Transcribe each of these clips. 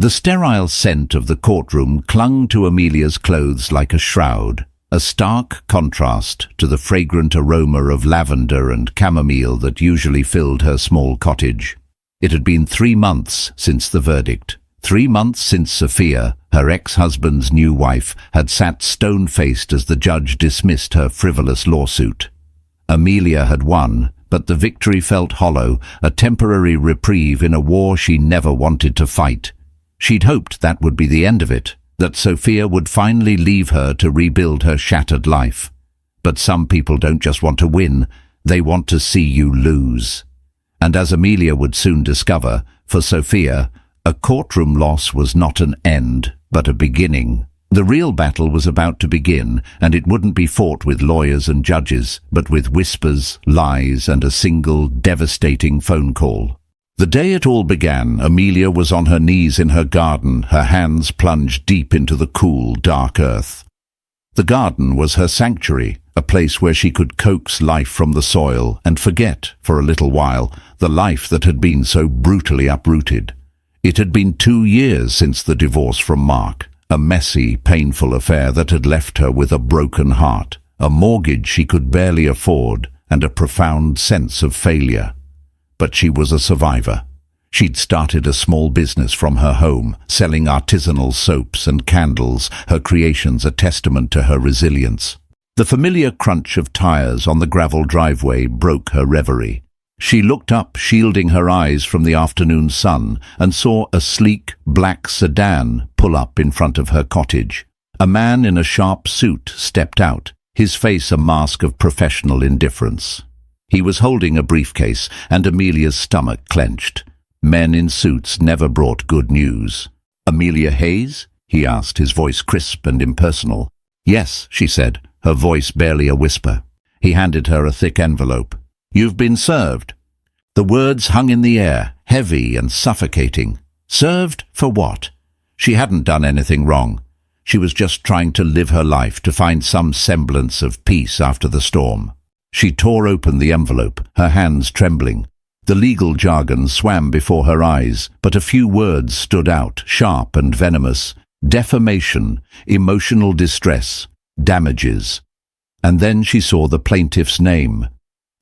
The sterile scent of the courtroom clung to Amelia's clothes like a shroud, a stark contrast to the fragrant aroma of lavender and chamomile that usually filled her small cottage. It had been 3 months since the verdict. 3 months since Sophia, her ex-husband's new wife, had sat stone-faced as the judge dismissed her frivolous lawsuit. Amelia had won, but the victory felt hollow, a temporary reprieve in a war she never wanted to fight. She'd hoped that would be the end of it, that Sophia would finally leave her to rebuild her shattered life. But some people don't just want to win, they want to see you lose. And as Amelia would soon discover, for Sophia, a courtroom loss was not an end, but a beginning. The real battle was about to begin, and it wouldn't be fought with lawyers and judges, but with whispers, lies, and a single devastating phone call. The day it all began, Amelia was on her knees in her garden, her hands plunged deep into the cool, dark earth. The garden was her sanctuary, a place where she could coax life from the soil and forget, for a little while, the life that had been so brutally uprooted. It had been 2 years since the divorce from Mark, a messy, painful affair that had left her with a broken heart, a mortgage she could barely afford, and a profound sense of failure. But she was a survivor. She'd started a small business from her home, selling artisanal soaps and candles, her creations a testament to her resilience. The familiar crunch of tires on the gravel driveway broke her reverie. She looked up, shielding her eyes from the afternoon sun, and saw a sleek, black sedan pull up in front of her cottage. A man in a sharp suit stepped out, his face a mask of professional indifference. He was holding a briefcase, and Amelia's stomach clenched. Men in suits never brought good news. "Amelia Hayes?" he asked, his voice crisp and impersonal. "Yes," she said, her voice barely a whisper. He handed her a thick envelope. "You've been served." The words hung in the air, heavy and suffocating. Served for what? She hadn't done anything wrong. She was just trying to live her life, to find some semblance of peace after the storm. She tore open the envelope, her hands trembling. The legal jargon swam before her eyes, but a few words stood out, sharp and venomous. Defamation, emotional distress, damages. And then she saw the plaintiff's name.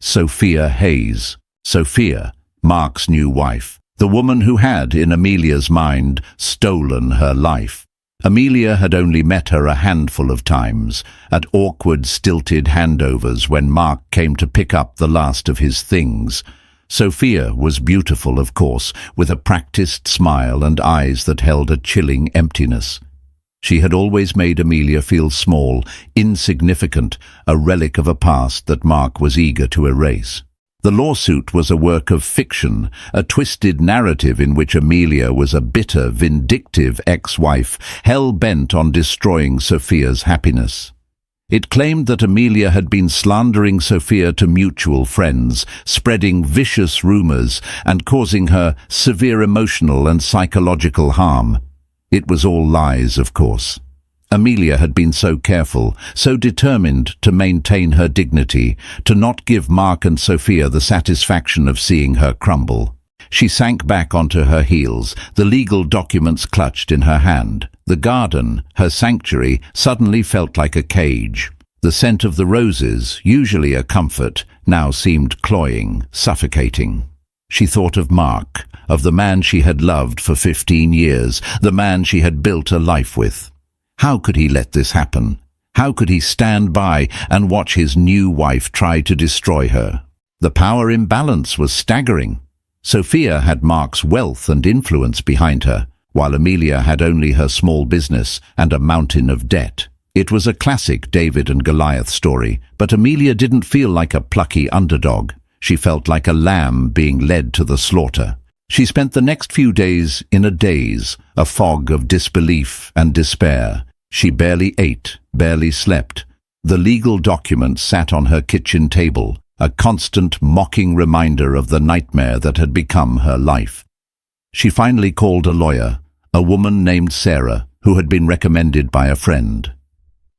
Sophia Hayes. Sophia, Mark's new wife. The woman who had, in Amelia's mind, stolen her life. Amelia had only met her a handful of times, at awkward, stilted handovers when Mark came to pick up the last of his things. Sophia was beautiful, of course, with a practiced smile and eyes that held a chilling emptiness. She had always made Amelia feel small, insignificant, a relic of a past that Mark was eager to erase. The lawsuit was a work of fiction, a twisted narrative in which Amelia was a bitter, vindictive ex-wife, hell-bent on destroying Sophia's happiness. It claimed that Amelia had been slandering Sophia to mutual friends, spreading vicious rumors, and causing her severe emotional and psychological harm. It was all lies, of course. Amelia had been so careful, so determined to maintain her dignity, to not give Mark and Sophia the satisfaction of seeing her crumble. She sank back onto her heels, the legal documents clutched in her hand. The garden, her sanctuary, suddenly felt like a cage. The scent of the roses, usually a comfort, now seemed cloying, suffocating. She thought of Mark, of the man she had loved for 15 years, the man she had built a life with. How could he let this happen? How could he stand by and watch his new wife try to destroy her? The power imbalance was staggering. Sophia had Mark's wealth and influence behind her, while Amelia had only her small business and a mountain of debt. It was a classic David and Goliath story, but Amelia didn't feel like a plucky underdog. She felt like a lamb being led to the slaughter. She spent the next few days in a daze, a fog of disbelief and despair. She barely ate, barely slept. The legal documents sat on her kitchen table, a constant mocking reminder of the nightmare that had become her life. She finally called a lawyer, a woman named Sarah, who had been recommended by a friend.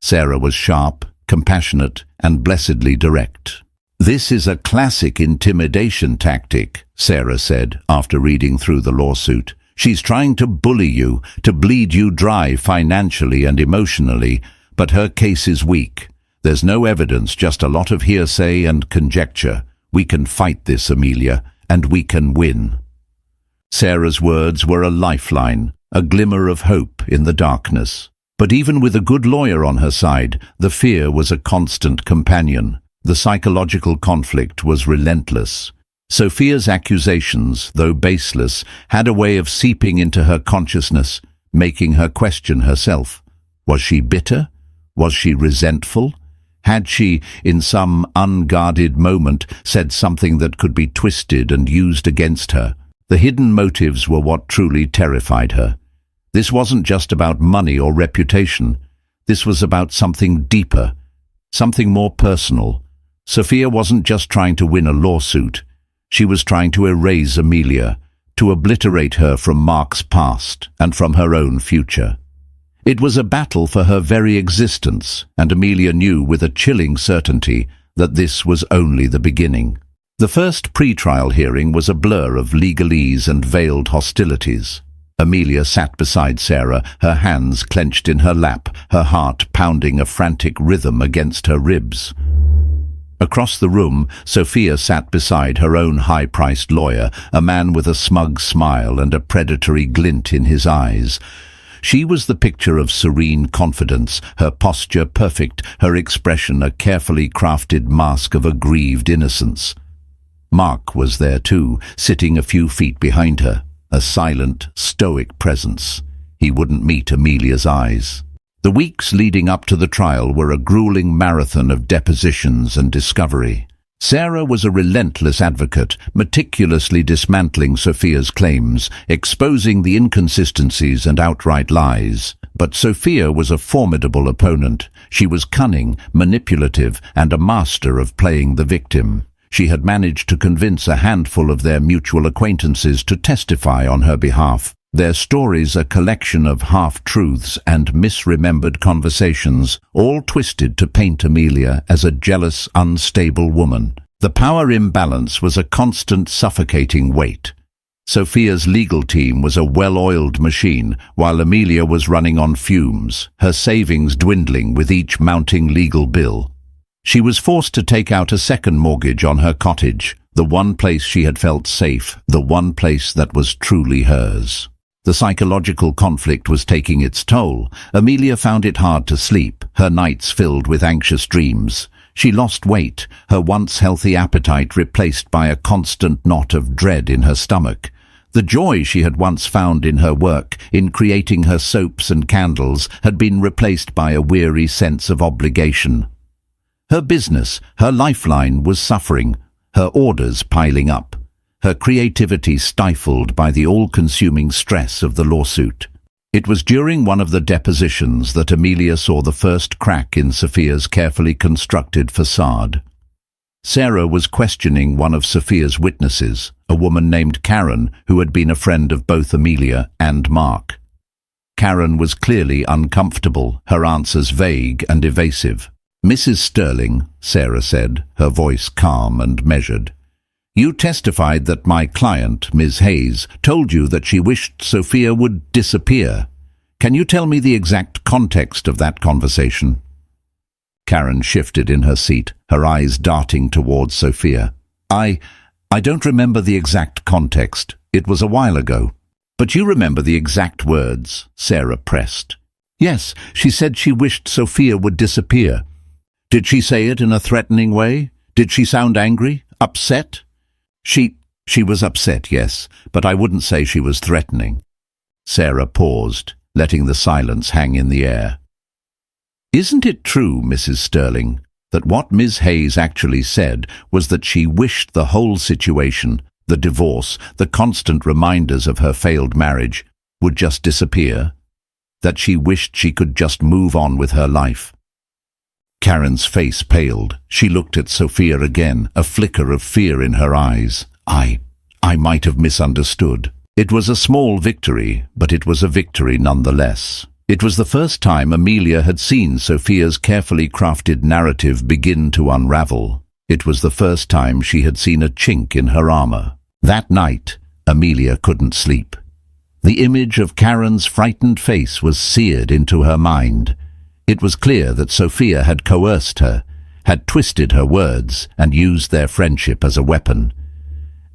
Sarah was sharp, compassionate, and blessedly direct. "This is a classic intimidation tactic," Sarah said after reading through the lawsuit. She's trying to bully you, to bleed you dry financially and emotionally, but her case is weak. There's no evidence, just a lot of hearsay and conjecture. We can fight this, Amelia, and we can win." Sarah's words were a lifeline, a glimmer of hope in the darkness. But even with a good lawyer on her side, the fear was a constant companion. The psychological conflict was relentless. Sophia's accusations, though baseless, had a way of seeping into her consciousness, making her question herself. Was she bitter? Was she resentful? Had she, in some unguarded moment, said something that could be twisted and used against her? The hidden motives were what truly terrified her. This wasn't just about money or reputation. This was about something deeper, something more personal. Sophia wasn't just trying to win a lawsuit. She was trying to erase Amelia, to obliterate her from Mark's past and from her own future. It was a battle for her very existence, and Amelia knew with a chilling certainty that this was only the beginning. The first pre-trial hearing was a blur of legalese and veiled hostilities. Amelia sat beside Sarah, her hands clenched in her lap, her heart pounding a frantic rhythm against her ribs. Across the room, Sophia sat beside her own high-priced lawyer, a man with a smug smile and a predatory glint in his eyes. She was the picture of serene confidence, her posture perfect, her expression a carefully crafted mask of aggrieved innocence. Mark was there too, sitting a few feet behind her, a silent, stoic presence. He wouldn't meet Amelia's eyes. The weeks leading up to the trial were a grueling marathon of depositions and discovery. Sarah was a relentless advocate, meticulously dismantling Sophia's claims, exposing the inconsistencies and outright lies. But Sophia was a formidable opponent. She was cunning, manipulative, and a master of playing the victim. She had managed to convince a handful of their mutual acquaintances to testify on her behalf. Their stories a collection of half-truths and misremembered conversations, all twisted to paint Amelia as a jealous, unstable woman. The power imbalance was a constant suffocating weight. Sophia's legal team was a well-oiled machine, while Amelia was running on fumes, her savings dwindling with each mounting legal bill. She was forced to take out a second mortgage on her cottage, the one place she had felt safe, the one place that was truly hers. The psychological conflict was taking its toll. Amelia found it hard to sleep, her nights filled with anxious dreams. She lost weight, her once healthy appetite replaced by a constant knot of dread in her stomach. The joy she had once found in her work, in creating her soaps and candles, had been replaced by a weary sense of obligation. Her business, her lifeline, was suffering, her orders piling up, her creativity stifled by the all-consuming stress of the lawsuit. It was during one of the depositions that Amelia saw the first crack in Sophia's carefully constructed facade. Sarah was questioning one of Sophia's witnesses, a woman named Karen, who had been a friend of both Amelia and Mark. Karen was clearly uncomfortable, her answers vague and evasive. "Mrs. Sterling," Sarah said, her voice calm and measured, "you testified that my client, Ms. Hayes, told you that she wished Sophia would disappear. Can you tell me the exact context of that conversation?" Karen shifted in her seat, her eyes darting towards Sophia. I don't remember the exact context. It was a while ago." "But you remember the exact words," Sarah pressed. "Yes, she said she wished Sophia would disappear." "Did she say it in a threatening way? Did she sound angry? Upset?" She was upset, yes, but I wouldn't say she was threatening." Sarah paused, letting the silence hang in the air. "Isn't it true, Mrs. Sterling, that what Ms. Hayes actually said was that she wished the whole situation, the divorce, the constant reminders of her failed marriage, would just disappear? That she wished she could just move on with her life?" Karen's face paled. She looked at Sophia again, a flicker of fear in her eyes. I might have misunderstood. It was a small victory, but it was a victory nonetheless. It was the first time Amelia had seen Sophia's carefully crafted narrative begin to unravel. It was the first time she had seen a chink in her armor. That night, Amelia couldn't sleep. The image of Karen's frightened face was seared into her mind. It was clear that Sophia had coerced her, had twisted her words and used their friendship as a weapon.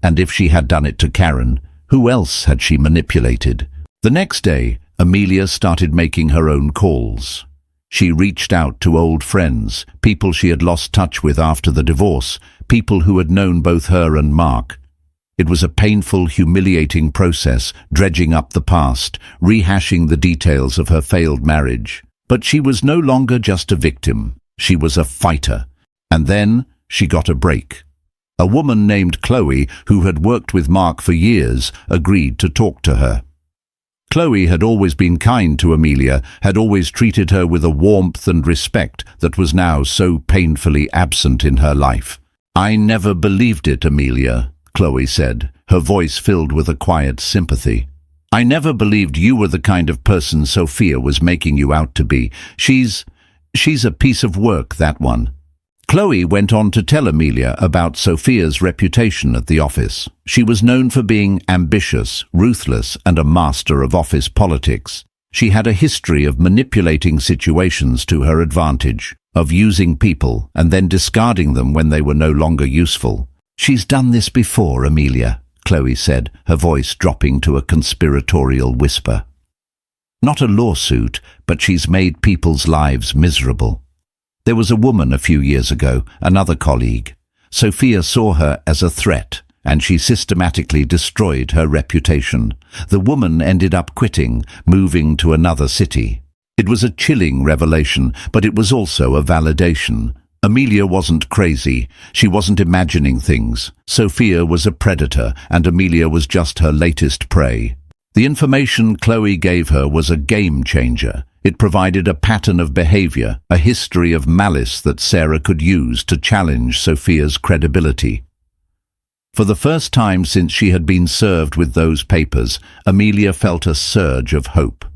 And if she had done it to Karen, who else had she manipulated? The next day, Amelia started making her own calls. She reached out to old friends, people she had lost touch with after the divorce, people who had known both her and Mark. It was a painful, humiliating process, dredging up the past, rehashing the details of her failed marriage. But she was no longer just a victim. She was a fighter. And then she got a break. A woman named Chloe, who had worked with Mark for years, agreed to talk to her. Chloe had always been kind to Amelia, had always treated her with a warmth and respect that was now so painfully absent in her life. "I never believed it, Amelia," Chloe said, her voice filled with a quiet sympathy. "I never believed you were the kind of person Sophia was making you out to be. She's a piece of work, that one." Chloe went on to tell Amelia about Sophia's reputation at the office. She was known for being ambitious, ruthless, and a master of office politics. She had a history of manipulating situations to her advantage, of using people and then discarding them when they were no longer useful. "She's done this before, Amelia," Chloe said, her voice dropping to a conspiratorial whisper. "Not a lawsuit, but she's made people's lives miserable. There was a woman a few years ago, another colleague. Sophia saw her as a threat, and she systematically destroyed her reputation. The woman ended up quitting, moving to another city. It was a chilling revelation, but it was also a validation. Amelia wasn't crazy. She wasn't imagining things. Sophia was a predator, and Amelia was just her latest prey. The information Chloe gave her was a game changer. It provided a pattern of behavior, a history of malice that Sarah could use to challenge Sophia's credibility. For the first time since she had been served with those papers, Amelia felt a surge of hope.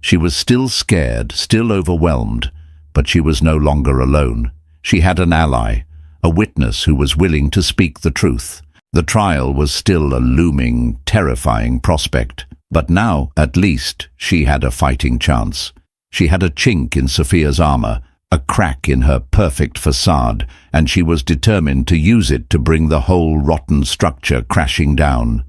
She was still scared, still overwhelmed, but she was no longer alone. She had an ally, a witness who was willing to speak the truth. The trial was still a looming, terrifying prospect, but now, at least, she had a fighting chance. She had a chink in Sophia's armor, a crack in her perfect facade, and she was determined to use it to bring the whole rotten structure crashing down.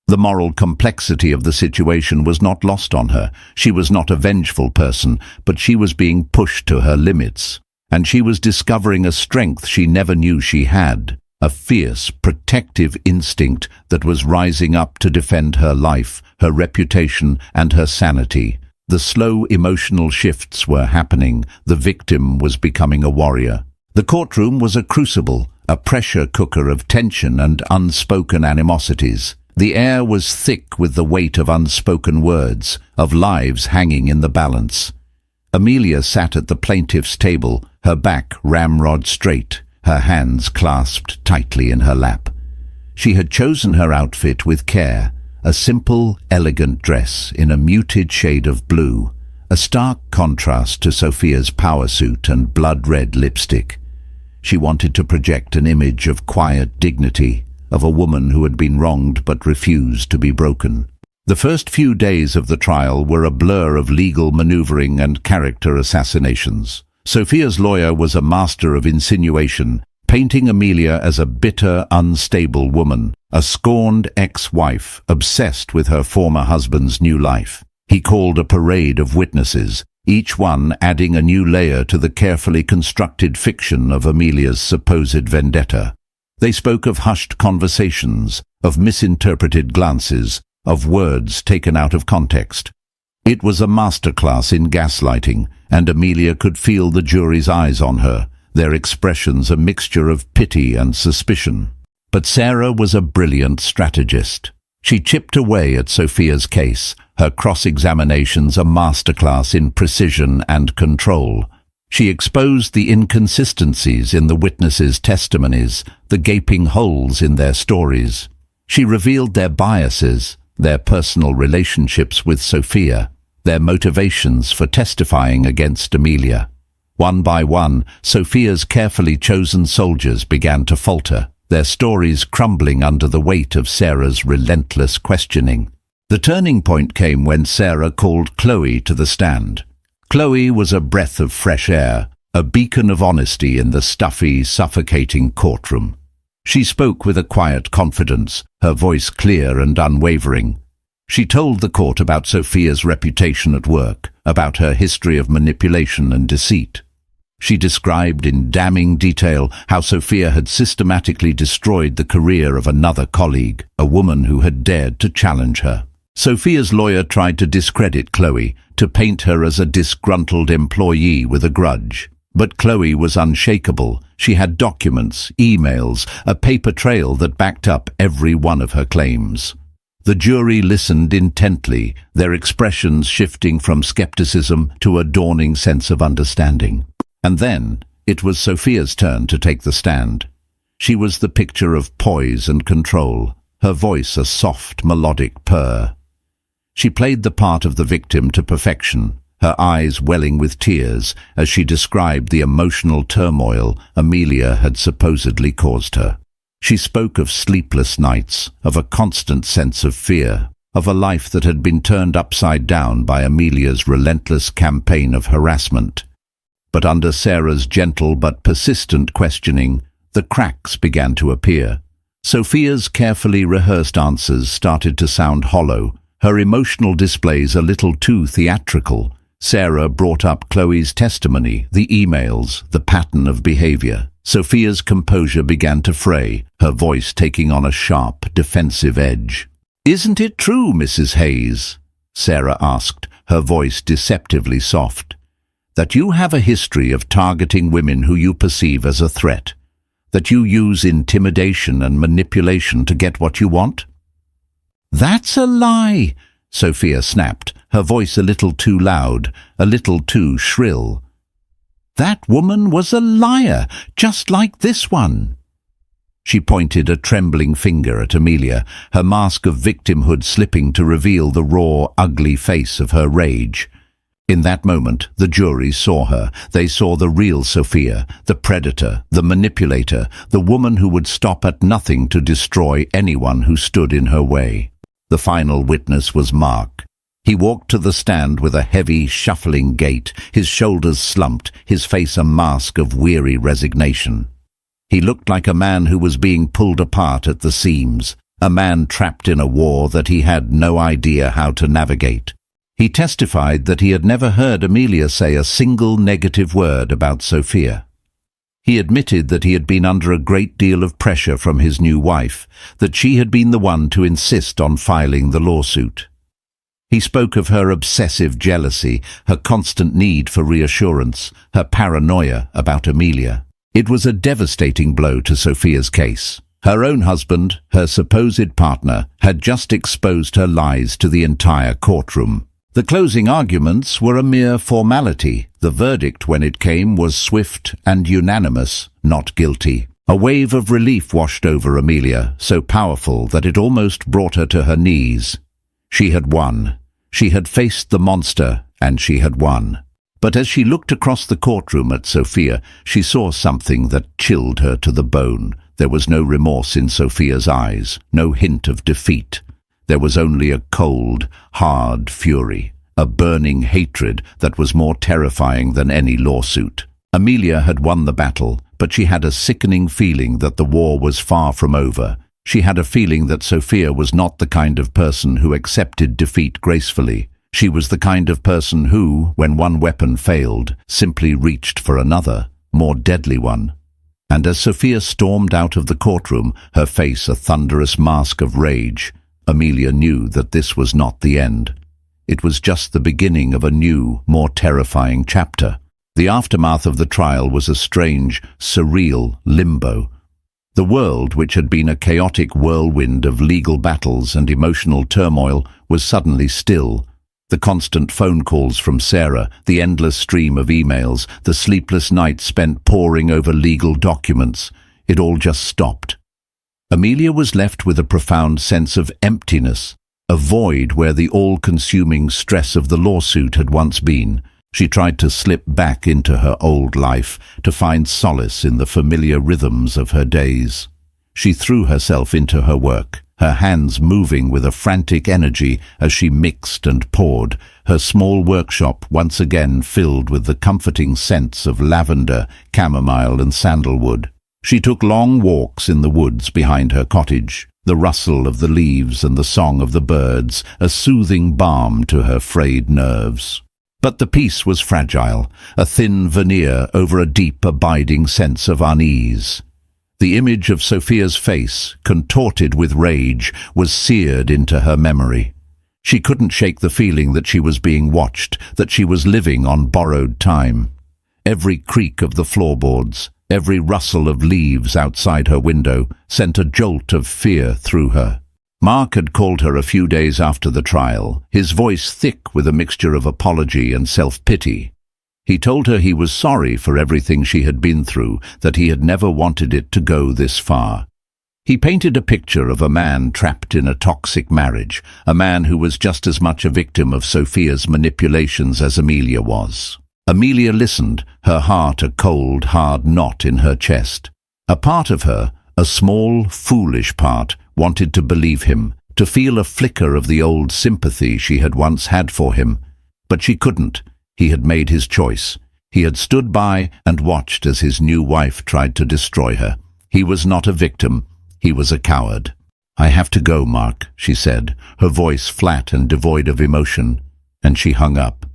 The moral complexity of the situation was not lost on her. She was not a vengeful person, but she was being pushed to her limits. And she was discovering a strength she never knew she had, a fierce, protective instinct that was rising up to defend her life, her reputation, and her sanity. The slow emotional shifts were happening. The victim was becoming a warrior. The courtroom was a crucible, a pressure cooker of tension and unspoken animosities. The air was thick with the weight of unspoken words, of lives hanging in the balance. Amelia sat at the plaintiff's table, her back ramrod straight, her hands clasped tightly in her lap. She had chosen her outfit with care, a simple, elegant dress in a muted shade of blue, a stark contrast to Sophia's power suit and blood-red lipstick. She wanted to project an image of quiet dignity, of a woman who had been wronged but refused to be broken. The first few days of the trial were a blur of legal maneuvering and character assassinations. Sophia's lawyer was a master of insinuation, painting Amelia as a bitter, unstable woman, a scorned ex-wife obsessed with her former husband's new life. He called a parade of witnesses, each one adding a new layer to the carefully constructed fiction of Amelia's supposed vendetta. They spoke of hushed conversations, of misinterpreted glances, of words taken out of context. It was a masterclass in gaslighting, and Amelia could feel the jury's eyes on her, their expressions a mixture of pity and suspicion. But Sarah was a brilliant strategist. She chipped away at Sophia's case, her cross-examinations a masterclass in precision and control. She exposed the inconsistencies in the witnesses' testimonies, the gaping holes in their stories. She revealed their biases, their personal relationships with Sophia, their motivations for testifying against Amelia. One by one, Sophia's carefully chosen soldiers began to falter, their stories crumbling under the weight of Sarah's relentless questioning. The turning point came when Sarah called Chloe to the stand. Chloe was a breath of fresh air, a beacon of honesty in the stuffy, suffocating courtroom. She spoke with a quiet confidence, her voice clear and unwavering. She told the court about Sophia's reputation at work, about her history of manipulation and deceit. She described in damning detail how Sophia had systematically destroyed the career of another colleague, a woman who had dared to challenge her. Sophia's lawyer tried to discredit Chloe, to paint her as a disgruntled employee with a grudge. But Chloe was unshakable. She had documents, emails, a paper trail that backed up every one of her claims. The jury listened intently, their expressions shifting from skepticism to a dawning sense of understanding. And then, it was Sophia's turn to take the stand. She was the picture of poise and control, her voice a soft, melodic purr. She played the part of the victim to perfection, her eyes welling with tears as she described the emotional turmoil Amelia had supposedly caused her. She spoke of sleepless nights, of a constant sense of fear, of a life that had been turned upside down by Amelia's relentless campaign of harassment. But under Sarah's gentle but persistent questioning, the cracks began to appear. Sophia's carefully rehearsed answers started to sound hollow, her emotional displays a little too theatrical. Sarah brought up Chloe's testimony, the emails, the pattern of behavior. Sophia's composure began to fray, her voice taking on a sharp, defensive edge. "Isn't it true, Mrs. Hayes?" Sarah asked, her voice deceptively soft, "that you have a history of targeting women who you perceive as a threat? That you use intimidation and manipulation to get what you want?" "That's a lie," Sophia snapped, her voice a little too loud, a little too shrill. "That woman was a liar, just like this one." She pointed a trembling finger at Amelia, her mask of victimhood slipping to reveal the raw, ugly face of her rage. In that moment, the jury saw her. They saw the real Sophia, the predator, the manipulator, the woman who would stop at nothing to destroy anyone who stood in her way. The final witness was Mark. He walked to the stand with a heavy, shuffling gait, his shoulders slumped, his face a mask of weary resignation. He looked like a man who was being pulled apart at the seams, a man trapped in a war that he had no idea how to navigate. He testified that he had never heard Amelia say a single negative word about Sophia. He admitted that he had been under a great deal of pressure from his new wife, that she had been the one to insist on filing the lawsuit. He spoke of her obsessive jealousy, her constant need for reassurance, her paranoia about Amelia. It was a devastating blow to Sophia's case. Her own husband, her supposed partner, had just exposed her lies to the entire courtroom. The closing arguments were a mere formality. The verdict, when it came, was swift and unanimous, not guilty. A wave of relief washed over Amelia, so powerful that it almost brought her to her knees. She had won. She had faced the monster, and she had won. But as she looked across the courtroom at Sophia, she saw something that chilled her to the bone. There was no remorse in Sophia's eyes, no hint of defeat. There was only a cold, hard fury, a burning hatred that was more terrifying than any lawsuit. Amelia had won the battle, but she had a sickening feeling that the war was far from over. She had a feeling that Sophia was not the kind of person who accepted defeat gracefully. She was the kind of person who, when one weapon failed, simply reached for another, more deadly one. And as Sophia stormed out of the courtroom, her face a thunderous mask of rage, Amelia knew that this was not the end. It was just the beginning of a new, more terrifying chapter. The aftermath of the trial was a strange, surreal limbo. The world, which had been a chaotic whirlwind of legal battles and emotional turmoil, was suddenly still. The constant phone calls from Sarah, the endless stream of emails, the sleepless nights spent poring over legal documents, it all just stopped. Amelia was left with a profound sense of emptiness, a void where the all-consuming stress of the lawsuit had once been. She tried to slip back into her old life, to find solace in the familiar rhythms of her days. She threw herself into her work. her hands moving with a frantic energy as she mixed and poured, her small workshop once again filled with the comforting scents of lavender, chamomile and sandalwood. She took long walks in the woods behind her cottage, the rustle of the leaves and the song of the birds, a soothing balm to her frayed nerves. But the peace was fragile, a thin veneer over a deep, abiding sense of unease. The image of Sophia's face, contorted with rage, was seared into her memory. She couldn't shake the feeling that she was being watched, that she was living on borrowed time. Every creak of the floorboards, every rustle of leaves outside her window sent a jolt of fear through her. Mark had called her a few days after the trial, his voice thick with a mixture of apology and self-pity. He told her he was sorry for everything she had been through, that he had never wanted it to go this far. He painted a picture of a man trapped in a toxic marriage, a man who was just as much a victim of Sophia's manipulations as Amelia was. Amelia listened, her heart a cold, hard knot in her chest. A part of her, a small, foolish part, wanted to believe him, to feel a flicker of the old sympathy she had once had for him. But she couldn't. He had made his choice. He had stood by and watched as his new wife tried to destroy her. He was not a victim. He was a coward. "I have to go, Mark," she said, her voice flat and devoid of emotion, and she hung up.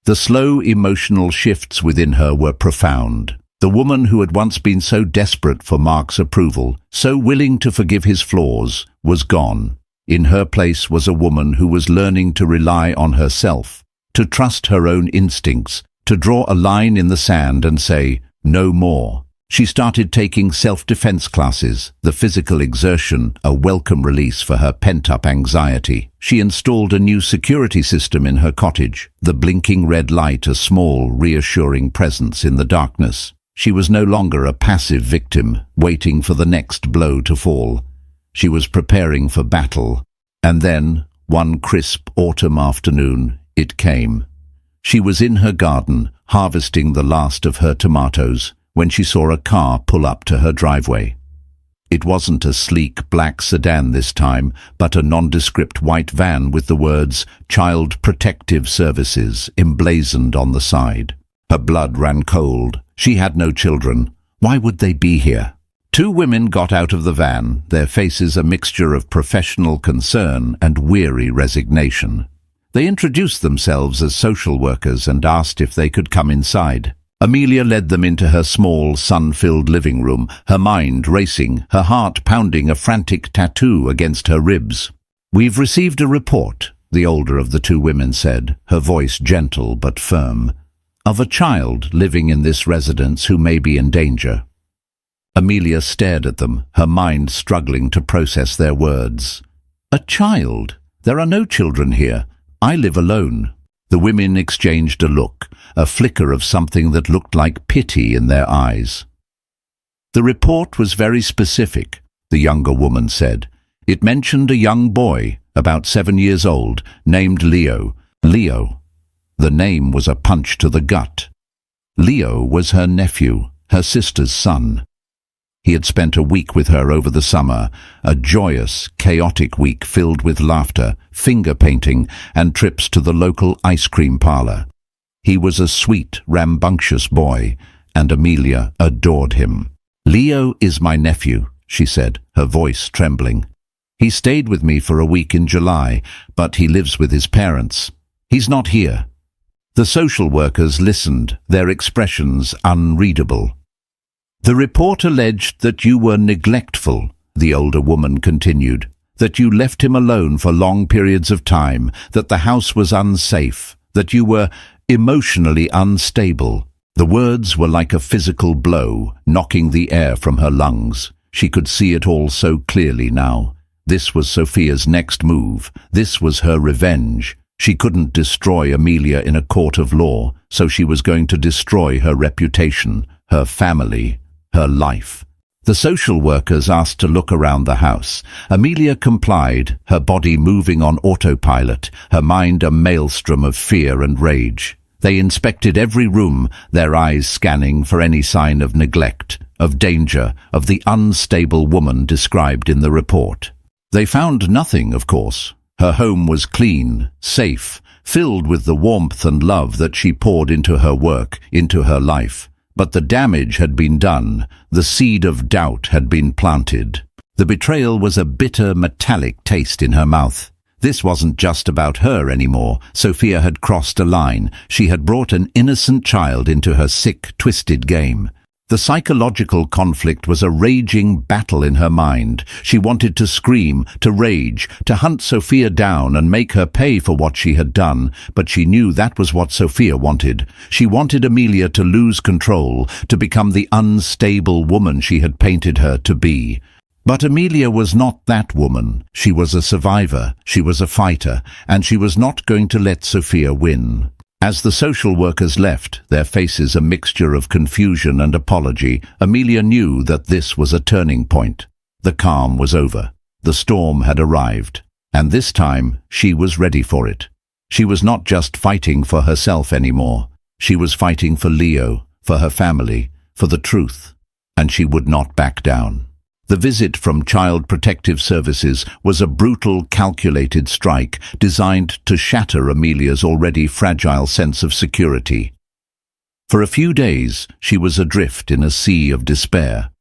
The slow emotional shifts within her were profound. The woman who had once been so desperate for Mark's approval, so willing to forgive his flaws, was gone. In her place was a woman who was learning to rely on herself, to trust her own instincts, to draw a line in the sand and say, "No more." She started taking self-defense classes, the physical exertion a welcome release for her pent-up anxiety. She installed a new security system in her cottage, the blinking red light a small, reassuring presence in the darkness. She was no longer a passive victim, waiting for the next blow to fall. She was preparing for battle. And then, one crisp autumn afternoon, it came. She was in her garden, harvesting the last of her tomatoes, when she saw a car pull up to her driveway. It wasn't a sleek black sedan this time, but a nondescript white van with the words "Child Protective Services" emblazoned on the side. Her blood ran cold. She had no children. Why would they be here? Two women got out of the van, their faces a mixture of professional concern and weary resignation. They introduced themselves as social workers and asked if they could come inside. Amelia led them into her small, sun-filled living room, her mind racing, her heart pounding a frantic tattoo against her ribs. "We've received a report," the older of the two women said, her voice gentle but firm, "of a child living in this residence who may be in danger." Amelia stared at them, her mind struggling to process their words. "A child? There are no children here. I live alone." The women exchanged a look, a flicker of something that looked like pity in their eyes. "The report was very specific," the younger woman said. "It mentioned a young boy, about 7 years old, named Leo. Leo." The name was a punch to the gut. Leo was her nephew, her sister's son. He had spent a week with her over the summer, a joyous, chaotic week filled with laughter, finger-painting, and trips to the local ice cream parlor. He was a sweet, rambunctious boy, and Amelia adored him. "Leo is my nephew," she said, her voice trembling. "He stayed with me for a week in July, but he lives with his parents. He's not here." The social workers listened, their expressions unreadable. "The report alleged that you were neglectful," the older woman continued, "that you left him alone for long periods of time, that the house was unsafe, that you were emotionally unstable." The words were like a physical blow, knocking the air from her lungs. She could see it all so clearly now. This was Sophia's next move. This was her revenge. She couldn't destroy Amelia in a court of law, so she was going to destroy her reputation, her family, her life. The social workers asked to look around the house. Amelia complied, her body moving on autopilot, her mind a maelstrom of fear and rage. They inspected every room, their eyes scanning for any sign of neglect, of danger, of the unstable woman described in the report. They found nothing, of course. Her home was clean, safe, filled with the warmth and love that she poured into her work, into her life. But the damage had been done. The seed of doubt had been planted. The betrayal was a bitter, metallic taste in her mouth. This wasn't just about her anymore. Sophia had crossed a line. She had brought an innocent child into her sick, twisted game. The psychological conflict was a raging battle in her mind. She wanted to scream, to rage, to hunt Sophia down and make her pay for what she had done, but she knew that was what Sophia wanted. She wanted Amelia to lose control, to become the unstable woman she had painted her to be. But Amelia was not that woman. She was a survivor, she was a fighter, and she was not going to let Sophia win. As the social workers left, their faces a mixture of confusion and apology, Amelia knew that this was a turning point. The calm was over. The storm had arrived. And this time, she was ready for it. She was not just fighting for herself anymore. She was fighting for Leo, for her family, for the truth. And she would not back down. The visit from Child Protective Services was a brutal, calculated strike designed to shatter Amelia's already fragile sense of security. For a few days, she was adrift in a sea of despair.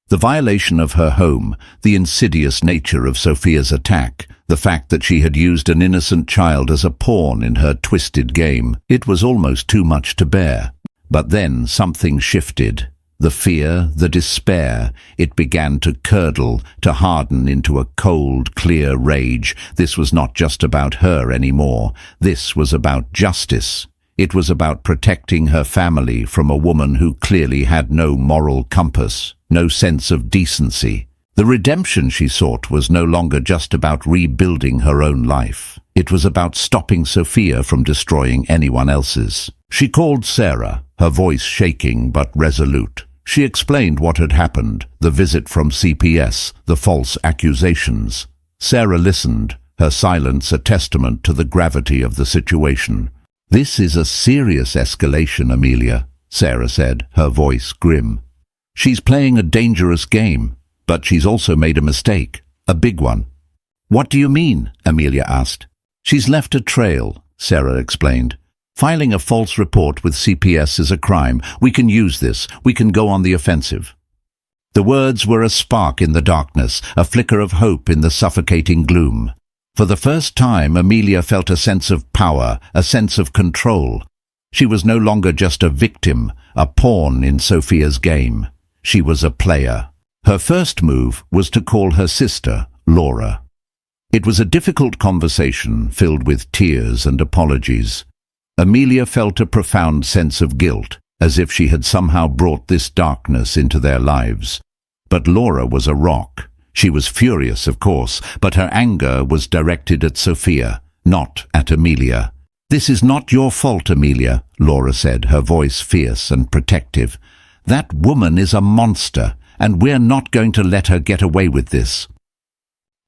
The violation of her home, the insidious nature of Sophia's attack, the fact that she had used an innocent child as a pawn in her twisted game, it was almost too much to bear. But then something shifted. The fear, the despair, it began to curdle, to harden into a cold, clear rage. This was not just about her anymore. This was about justice. It was about protecting her family from a woman who clearly had no moral compass, no sense of decency. The redemption she sought was no longer just about rebuilding her own life. It was about stopping Sophia from destroying anyone else's. She called Sarah, her voice shaking but resolute. She explained what had happened, the visit from CPS, the false accusations. Sarah listened, her silence a testament to the gravity of the situation. "This is a serious escalation, Amelia," Sarah said, her voice grim. "She's playing a dangerous game, but she's also made a mistake, a big one." "What do you mean?" Amelia asked. "She's left a trail," Sarah explained. "Filing a false report with CPS is a crime. We can use this. We can go on the offensive." The words were a spark in the darkness, a flicker of hope in the suffocating gloom. For the first time, Amelia felt a sense of power, a sense of control. She was no longer just a victim, a pawn in Sophia's game. She was a player. Her first move was to call her sister, Laura. It was a difficult conversation filled with tears and apologies. Amelia felt a profound sense of guilt, as if she had somehow brought this darkness into their lives. But Laura was a rock. She was furious, of course, but her anger was directed at Sophia, not at Amelia. "This is not your fault, Amelia," Laura said, her voice fierce and protective. "That woman is a monster, and we're not going to let her get away with this."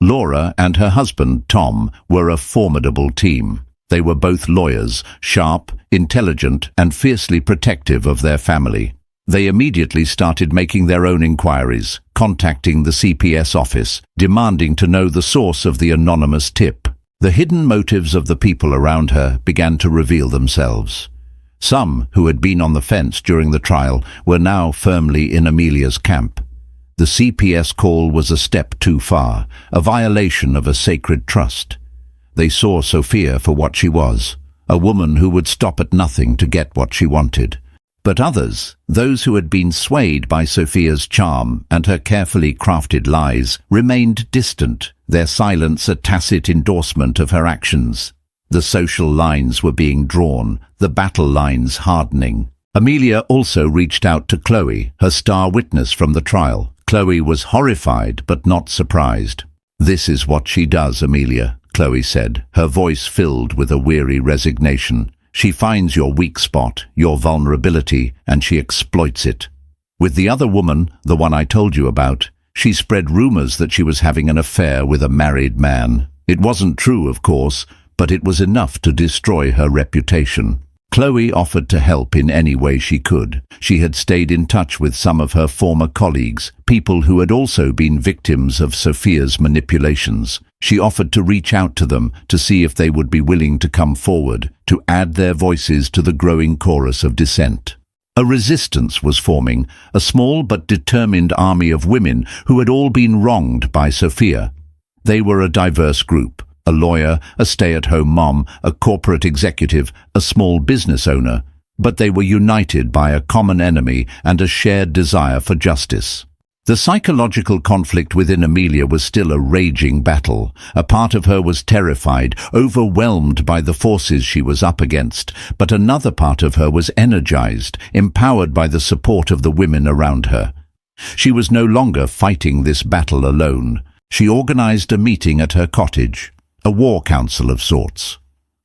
Laura and her husband, Tom, were a formidable team. They were both lawyers, sharp, intelligent, and fiercely protective of their family. They immediately started making their own inquiries, contacting the CPS office, demanding to know the source of the anonymous tip. The hidden motives of the people around her began to reveal themselves. Some, who had been on the fence during the trial, were now firmly in Amelia's camp. The CPS call was a step too far, a violation of a sacred trust. They saw Sophia for what she was, a woman who would stop at nothing to get what she wanted. But others, those who had been swayed by Sophia's charm and her carefully crafted lies, remained distant, their silence a tacit endorsement of her actions. The social lines were being drawn, the battle lines hardening. Amelia also reached out to Chloe, her star witness from the trial. Chloe was horrified but not surprised. "This is what she does, Amelia," Chloe said, her voice filled with a weary resignation. "She finds your weak spot, your vulnerability, and she exploits it. With the other woman, the one I told you about, she spread rumors that she was having an affair with a married man. It wasn't true, of course, but it was enough to destroy her reputation. Chloe offered to help in any way she could. She had stayed in touch with some of her former colleagues, people who had also been victims of Sophia's manipulations. She offered to reach out to them to see if they would be willing to come forward, to add their voices to the growing chorus of dissent. A resistance was forming, a small but determined army of women who had all been wronged by Sophia. They were a diverse group. A lawyer, a stay-at-home mom, a corporate executive, a small business owner, but they were united by a common enemy and a shared desire for justice. The psychological conflict within Amelia was still a raging battle. A part of her was terrified, overwhelmed by the forces she was up against, but another part of her was energized, empowered by the support of the women around her. She was no longer fighting this battle alone. She organized a meeting at her cottage. A war council of sorts.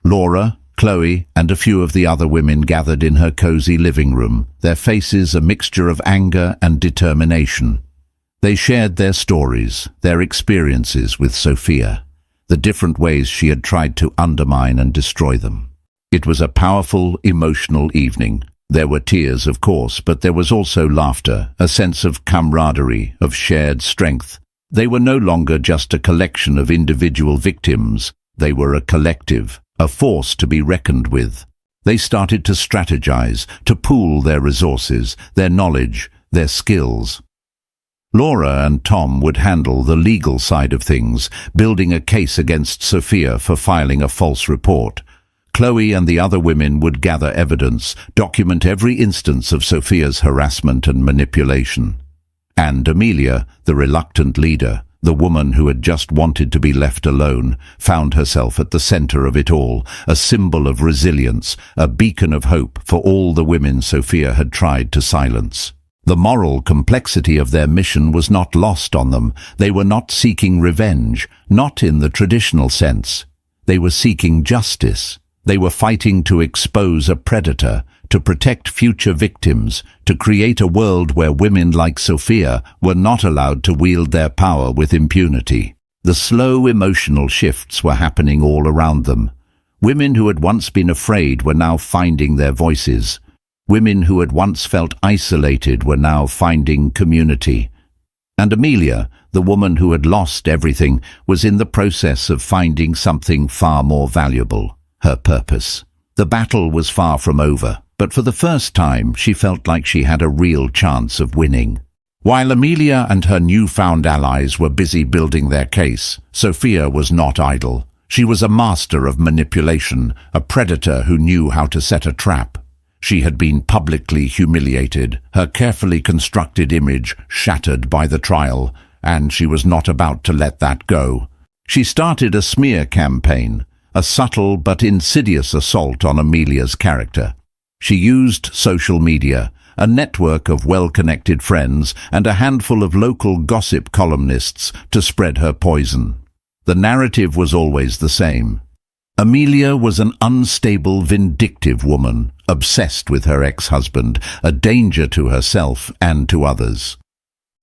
Laura, Chloe, and a few of the other women gathered in her cozy living room, their faces a mixture of anger and determination. They shared their stories, their experiences with Sophia, the different ways she had tried to undermine and destroy them. It was a powerful, emotional evening. There were tears, of course, but there was also laughter, a sense of camaraderie, of shared strength. They were no longer just a collection of individual victims. They were a collective, a force to be reckoned with. They started to strategize, to pool their resources, their knowledge, their skills. Laura and Tom would handle the legal side of things, building a case against Sophia for filing a false report. Chloe and the other women would gather evidence, document every instance of Sophia's harassment and manipulation. And Amelia, the reluctant leader, the woman who had just wanted to be left alone, found herself at the center of it all, a symbol of resilience, a beacon of hope for all the women Sophia had tried to silence. The moral complexity of their mission was not lost on them. They were not seeking revenge, not in the traditional sense. They were seeking justice. They were fighting to expose a predator, to protect future victims, to create a world where women like Sophia were not allowed to wield their power with impunity. The slow emotional shifts were happening all around them. Women who had once been afraid were now finding their voices. Women who had once felt isolated were now finding community. And Amelia, the woman who had lost everything, was in the process of finding something far more valuable, her purpose. The battle was far from over, but for the first time she felt like she had a real chance of winning. While Amelia and her newfound allies were busy building their case, Sophia was not idle. She was a master of manipulation, a predator who knew how to set a trap. She had been publicly humiliated, her carefully constructed image shattered by the trial, and she was not about to let that go. She started a smear campaign, a subtle but insidious assault on Amelia's character. She used social media, a network of well-connected friends, and a handful of local gossip columnists to spread her poison. The narrative was always the same. Amelia was an unstable, vindictive woman, obsessed with her ex-husband, a danger to herself and to others.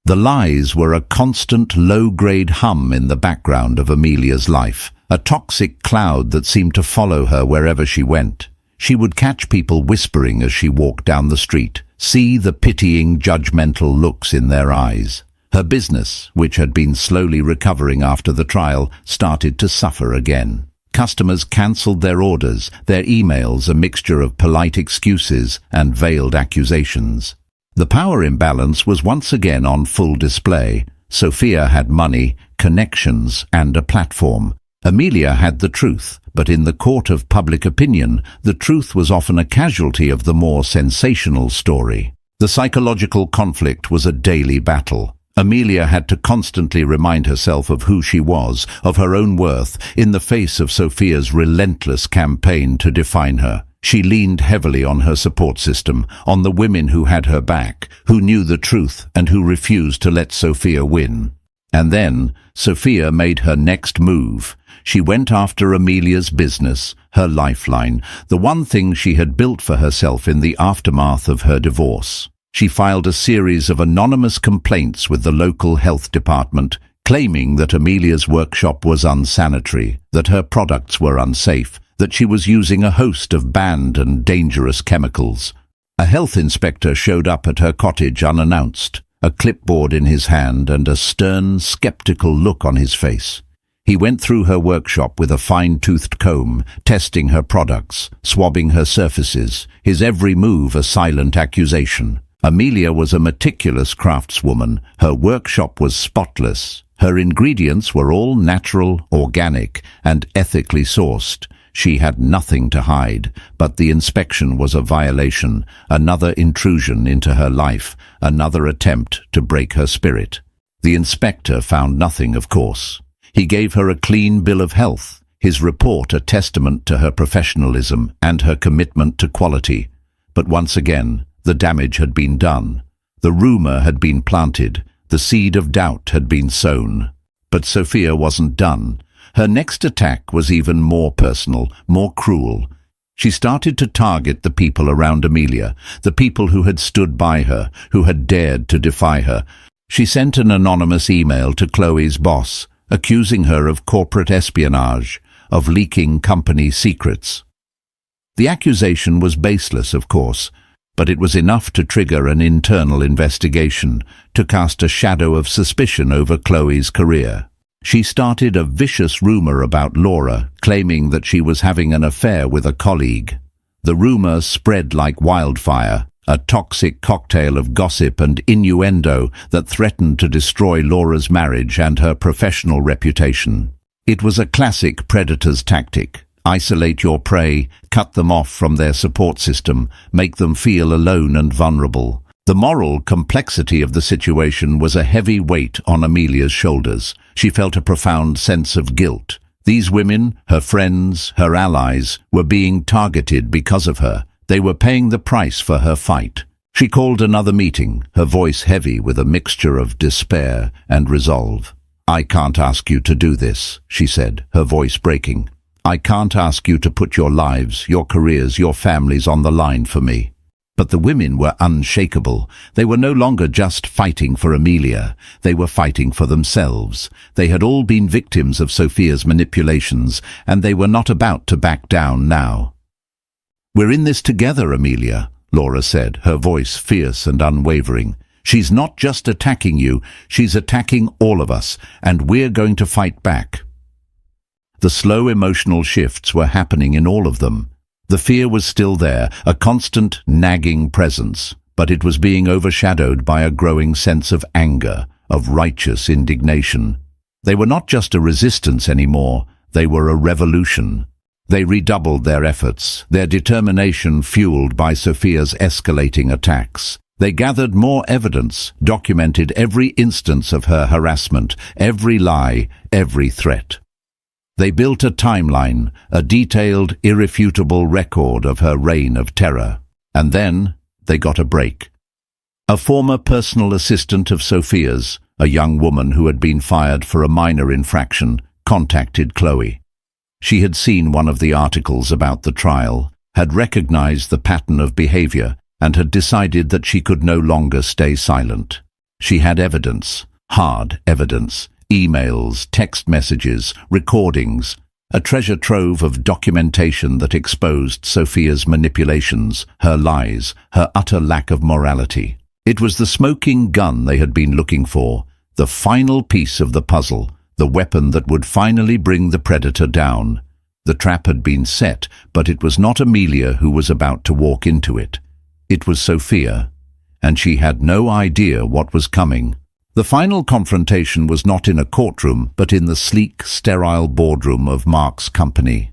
The lies were a constant, low-grade hum in the background of Amelia's life, a toxic cloud that seemed to follow her wherever she went. She would catch people whispering as she walked down the street, see the pitying, judgmental looks in their eyes. Her business, which had been slowly recovering after the trial, started to suffer again. Customers cancelled their orders, their emails a mixture of polite excuses and veiled accusations. The power imbalance was once again on full display. Sophia had money, connections, and a platform. Amelia had the truth, but in the court of public opinion, the truth was often a casualty of the more sensational story. The psychological conflict was a daily battle. Amelia had to constantly remind herself of who she was, of her own worth, in the face of Sophia's relentless campaign to define her. She leaned heavily on her support system, on the women who had her back, who knew the truth and who refused to let Sophia win. And then, Sophia made her next move. She went after Amelia's business, her lifeline, the one thing she had built for herself in the aftermath of her divorce. She filed a series of anonymous complaints with the local health department, claiming that Amelia's workshop was unsanitary, that her products were unsafe, that she was using a host of banned and dangerous chemicals. A health inspector showed up at her cottage unannounced, a clipboard in his hand and a stern, skeptical look on his face. He went through her workshop with a fine-toothed comb, testing her products, swabbing her surfaces, his every move a silent accusation. Amelia was a meticulous craftswoman. Her workshop was spotless. Her ingredients were all natural, organic, and ethically sourced. She had nothing to hide, but the inspection was a violation, another intrusion into her life, another attempt to break her spirit. The inspector found nothing, of course. He gave her a clean bill of health, his report a testament to her professionalism and her commitment to quality. But once again, the damage had been done. The rumor had been planted. The seed of doubt had been sown. But Sophia wasn't done. Her next attack was even more personal, more cruel. She started to target the people around Amelia, the people who had stood by her, who had dared to defy her. She sent an anonymous email to Chloe's boss, accusing her of corporate espionage, of leaking company secrets. The accusation was baseless, of course, but it was enough to trigger an internal investigation, to cast a shadow of suspicion over Chloe's career. She started a vicious rumor about Laura, claiming that she was having an affair with a colleague. The rumor spread like wildfire, a toxic cocktail of gossip and innuendo that threatened to destroy Laura's marriage and her professional reputation. It was a classic predator's tactic. Isolate your prey, cut them off from their support system, make them feel alone and vulnerable. The moral complexity of the situation was a heavy weight on Amelia's shoulders. She felt a profound sense of guilt. These women, her friends, her allies, were being targeted because of her. They were paying the price for her fight. She called another meeting, her voice heavy with a mixture of despair and resolve. "I can't ask you to do this," she said, her voice breaking. "I can't ask you to put your lives, your careers, your families on the line for me." But the women were unshakable. They were no longer just fighting for Amelia. They were fighting for themselves. They had all been victims of Sophia's manipulations, and they were not about to back down now. "We're in this together, Amelia," Laura said, her voice fierce and unwavering. "She's not just attacking you, she's attacking all of us, and we're going to fight back." The slow emotional shifts were happening in all of them. The fear was still there, a constant, nagging presence, but it was being overshadowed by a growing sense of anger, of righteous indignation. They were not just a resistance anymore, they were a revolution. They redoubled their efforts, their determination fueled by Sophia's escalating attacks. They gathered more evidence, documented every instance of her harassment, every lie, every threat. They built a timeline, a detailed, irrefutable record of her reign of terror. And then they got a break. A former personal assistant of Sophia's, a young woman who had been fired for a minor infraction, contacted Chloe. She had seen one of the articles about the trial, had recognized the pattern of behavior, and had decided that she could no longer stay silent. She had evidence, hard evidence, emails, text messages, recordings, a treasure trove of documentation that exposed Sophia's manipulations, her lies, her utter lack of morality. It was the smoking gun they had been looking for, the final piece of the puzzle, the weapon that would finally bring the predator down. The trap had been set, but it was not Amelia who was about to walk into it. It was Sophia, and she had no idea what was coming. The final confrontation was not in a courtroom, but in the sleek, sterile boardroom of Mark's company.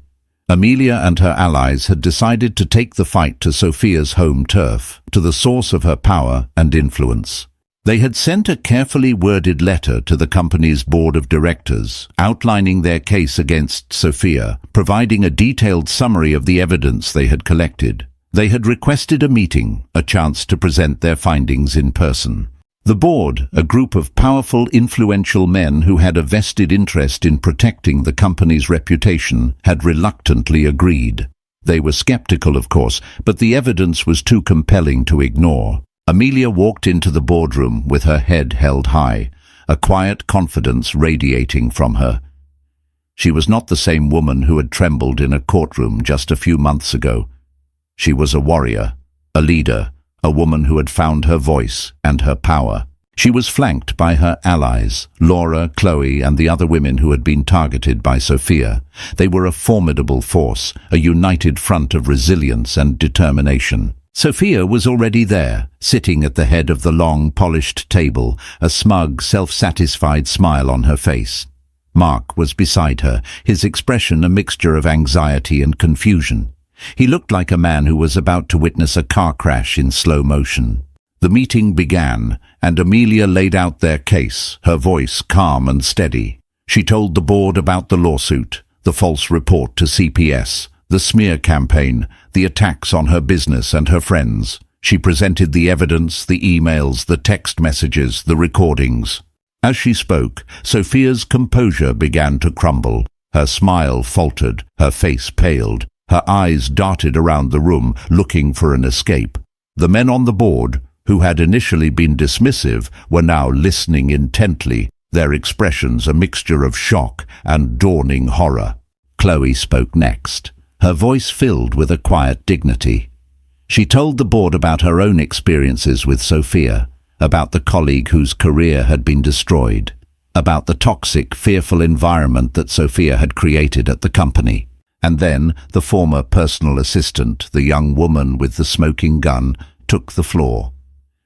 Amelia and her allies had decided to take the fight to Sophia's home turf, to the source of her power and influence. They had sent a carefully worded letter to the company's board of directors, outlining their case against Sophia, providing a detailed summary of the evidence they had collected. They had requested a meeting, a chance to present their findings in person. The board, a group of powerful, influential men who had a vested interest in protecting the company's reputation, had reluctantly agreed. They were skeptical, of course, but the evidence was too compelling to ignore. Amelia walked into the boardroom with her head held high, a quiet confidence radiating from her. She was not the same woman who had trembled in a courtroom just a few months ago. She was a warrior, a leader, a woman who had found her voice and her power. She was flanked by her allies, Laura, Chloe, and the other women who had been targeted by Sophia. They were a formidable force, a united front of resilience and determination. Sophia was already there, sitting at the head of the long, polished table, a smug, self-satisfied smile on her face. Mark was beside her, his expression a mixture of anxiety and confusion. He looked like a man who was about to witness a car crash in slow motion. The meeting began, and Amelia laid out their case, her voice calm and steady. She told the board about the lawsuit, the false report to CPS, the smear campaign, the attacks on her business and her friends. She presented the evidence, the emails, the text messages, the recordings. As she spoke, Sophia's composure began to crumble. Her smile faltered, her face paled, her eyes darted around the room, looking for an escape. The men on the board, who had initially been dismissive, were now listening intently, their expressions a mixture of shock and dawning horror. Chloe spoke next, her voice filled with a quiet dignity. She told the board about her own experiences with Sophia, about the colleague whose career had been destroyed, about the toxic, fearful environment that Sophia had created at the company. And then the former personal assistant, the young woman with the smoking gun, took the floor.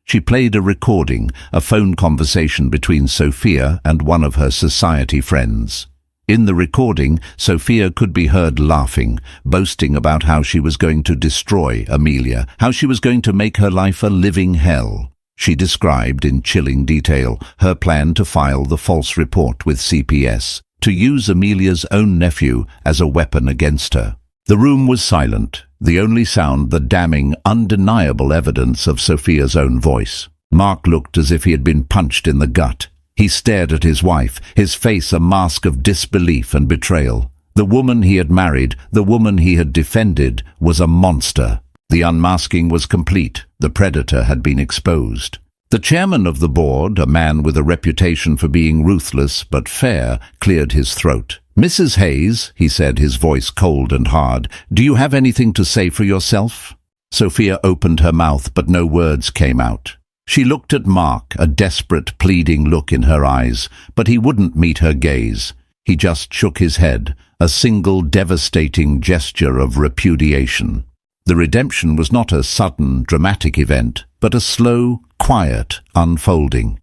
She played a recording, a phone conversation between Sophia and one of her society friends. In the recording, Sophia could be heard laughing, boasting about how she was going to destroy Amelia, how she was going to make her life a living hell. She described in chilling detail her plan to file the false report with CPS, to use Amelia's own nephew as a weapon against her. The room was silent, the only sound the damning, undeniable evidence of Sophia's own voice. Mark looked as if he had been punched in the gut. He stared at his wife, his face a mask of disbelief and betrayal. The woman he had married, the woman he had defended, was a monster. The unmasking was complete. The predator had been exposed. The chairman of the board, a man with a reputation for being ruthless but fair, cleared his throat. "Mrs. Hayes," he said, his voice cold and hard, "do you have anything to say for yourself?" Sophia opened her mouth, but no words came out. She looked at Mark, a desperate, pleading look in her eyes, but he wouldn't meet her gaze. He just shook his head, a single devastating gesture of repudiation. The redemption was not a sudden, dramatic event, but a slow, quiet unfolding.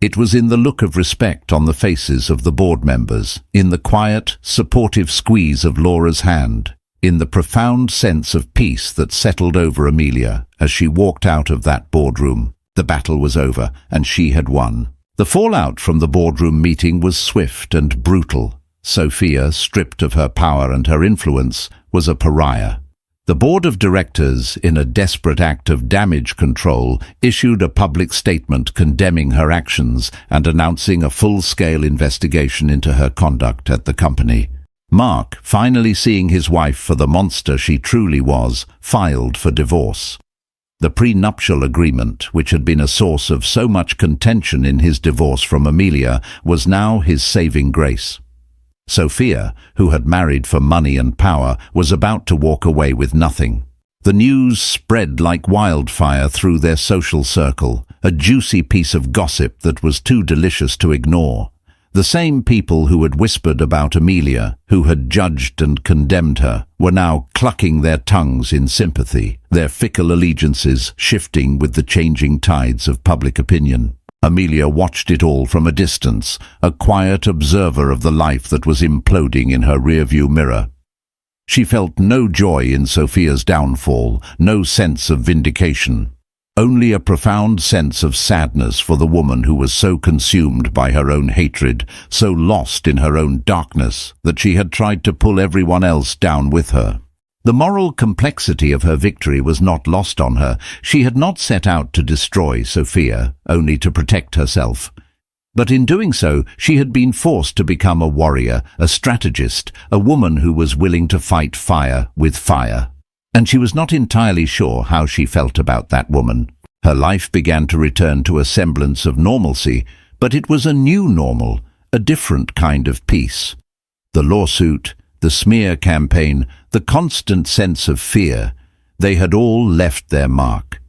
It was in the look of respect on the faces of the board members, in the quiet, supportive squeeze of Laura's hand, in the profound sense of peace that settled over Amelia as she walked out of that boardroom. The battle was over, and she had won. The fallout from the boardroom meeting was swift and brutal. Sophia, stripped of her power and her influence, was a pariah. The board of directors, in a desperate act of damage control, issued a public statement condemning her actions and announcing a full-scale investigation into her conduct at the company. Mark, finally seeing his wife for the monster she truly was, filed for divorce. The prenuptial agreement, which had been a source of so much contention in his divorce from Amelia, was now his saving grace. Sophia, who had married for money and power, was about to walk away with nothing. The news spread like wildfire through their social circle, a juicy piece of gossip that was too delicious to ignore. The same people who had whispered about Amelia, who had judged and condemned her, were now clucking their tongues in sympathy, their fickle allegiances shifting with the changing tides of public opinion. Amelia watched it all from a distance, a quiet observer of the life that was imploding in her rearview mirror. She felt no joy in Sophia's downfall, no sense of vindication, only a profound sense of sadness for the woman who was so consumed by her own hatred, so lost in her own darkness, that she had tried to pull everyone else down with her. The moral complexity of her victory was not lost on her. She had not set out to destroy Sophia, only to protect herself. But in doing so, she had been forced to become a warrior, a strategist, a woman who was willing to fight fire with fire. And she was not entirely sure how she felt about that woman. Her life began to return to a semblance of normalcy, but it was a new normal, a different kind of peace. The lawsuit, the smear campaign, the constant sense of fear, they had all left their mark.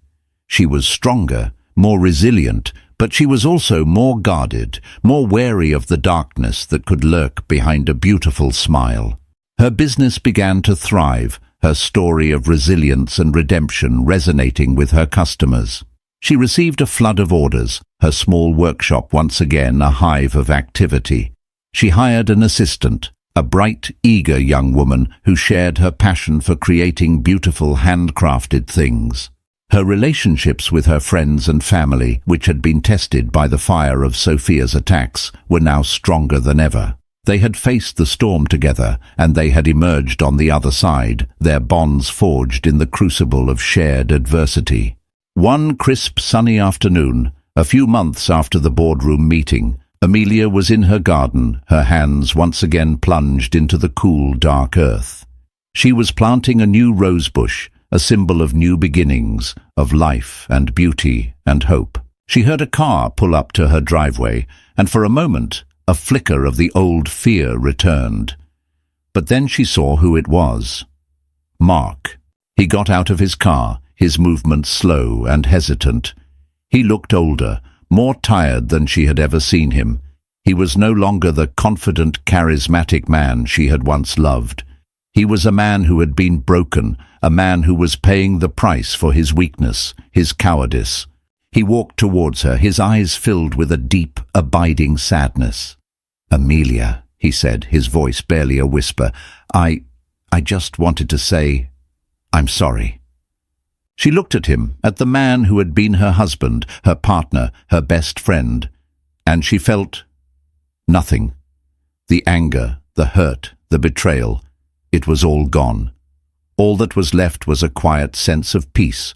She was stronger, more resilient, but she was also more guarded, more wary of the darkness that could lurk behind a beautiful smile. Her business began to thrive, her story of resilience and redemption resonating with her customers. She received a flood of orders, her small workshop once again a hive of activity. She hired an assistant, a bright, eager young woman who shared her passion for creating beautiful handcrafted things. Her relationships with her friends and family, which had been tested by the fire of Sophia's attacks, were now stronger than ever. They had faced the storm together, and they had emerged on the other side, their bonds forged in the crucible of shared adversity. One crisp, sunny afternoon, a few months after the boardroom meeting, Amelia was in her garden, her hands once again plunged into the cool, dark earth. She was planting a new rosebush, a symbol of new beginnings, of life and beauty and hope. She heard a car pull up to her driveway, and for a moment, a flicker of the old fear returned. But then she saw who it was. Mark. He got out of his car, his movements slow and hesitant. He looked older, more tired than she had ever seen him. He was no longer the confident, charismatic man she had once loved. He was a man who had been broken, a man who was paying the price for his weakness, his cowardice. He walked towards her, his eyes filled with a deep, abiding sadness. "Amelia," he said, his voice barely a whisper, I just wanted to say, I'm sorry." She looked at him, at the man who had been her husband, her partner, her best friend, and she felt nothing. The anger, the hurt, the betrayal, it was all gone. All that was left was a quiet sense of peace,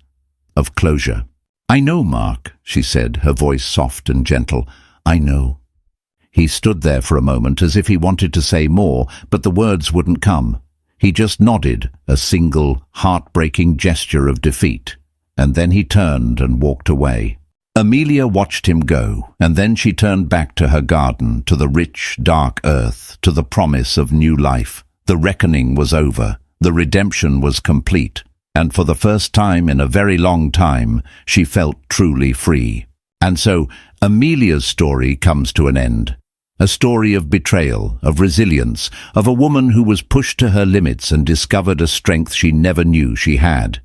of closure. "I know, Mark," she said, her voice soft and gentle. "I know." He stood there for a moment as if he wanted to say more, but the words wouldn't come. He just nodded, a single, heartbreaking gesture of defeat, and then he turned and walked away. Amelia watched him go, and then she turned back to her garden, to the rich, dark earth, to the promise of new life. The reckoning was over. The redemption was complete, and for the first time in a very long time, she felt truly free. And so, Amelia's story comes to an end. A story of betrayal, of resilience, of a woman who was pushed to her limits and discovered a strength she never knew she had.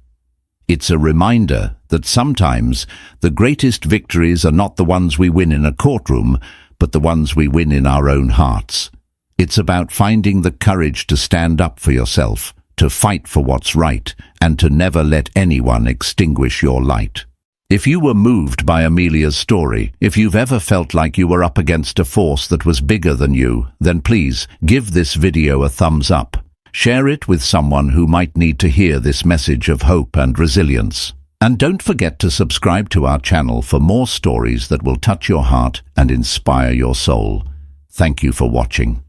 It's a reminder that sometimes the greatest victories are not the ones we win in a courtroom, but the ones we win in our own hearts. It's about finding the courage to stand up for yourself, to fight for what's right, and to never let anyone extinguish your light. If you were moved by Amelia's story, if you've ever felt like you were up against a force that was bigger than you, then please give this video a thumbs up. Share it with someone who might need to hear this message of hope and resilience. And don't forget to subscribe to our channel for more stories that will touch your heart and inspire your soul. Thank you for watching.